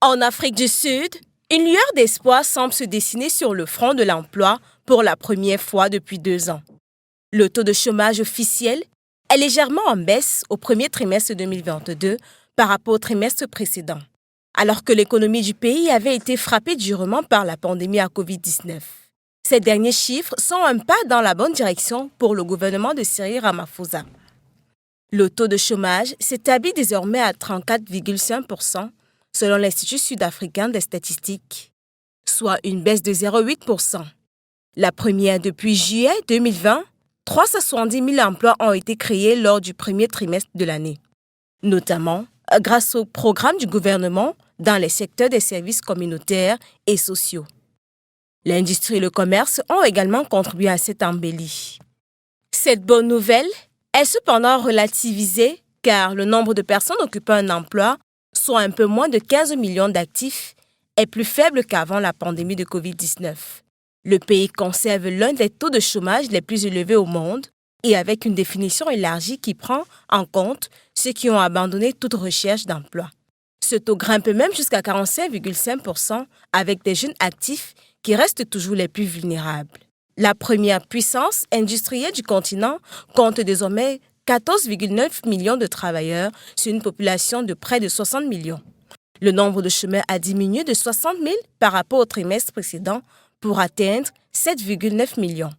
En Afrique du Sud, une lueur d'espoir semble se dessiner sur le front de l'emploi pour la première fois depuis 2 ans. Le taux de chômage officiel est légèrement en baisse au premier trimestre 2022 par rapport au trimestre précédent, alors que l'économie du pays avait été frappée durement par la pandémie à Covid-19. Ces derniers chiffres sont un pas dans la bonne direction pour le gouvernement de Cyril Ramaphosa. Le taux de chômage s'établit désormais à 34,5% selon l'Institut sud-africain des statistiques, soit une baisse de 0,8%. La première depuis juillet 2020, 370 000 emplois ont été créés lors du premier trimestre de l'année, notamment grâce au programme du gouvernement dans les secteurs des services communautaires et sociaux. L'industrie et le commerce ont également contribué à cette embellie. Cette bonne nouvelle est cependant relativisée car le nombre de personnes occupant un emploi, soit un peu moins de 15 millions d'actifs, est plus faible qu'avant la pandémie de Covid-19. Le pays conserve l'un des taux de chômage les plus élevés au monde et avec une définition élargie qui prend en compte ceux qui ont abandonné toute recherche d'emploi. Ce taux grimpe même jusqu'à 45,5% avec des jeunes actifs qui restent toujours les plus vulnérables. La première puissance industrielle du continent compte désormais 14,9 millions de travailleurs sur une population de près de 60 millions. Le nombre de chômeurs a diminué de 60 000 par rapport au trimestre précédent pour atteindre 7,9 millions.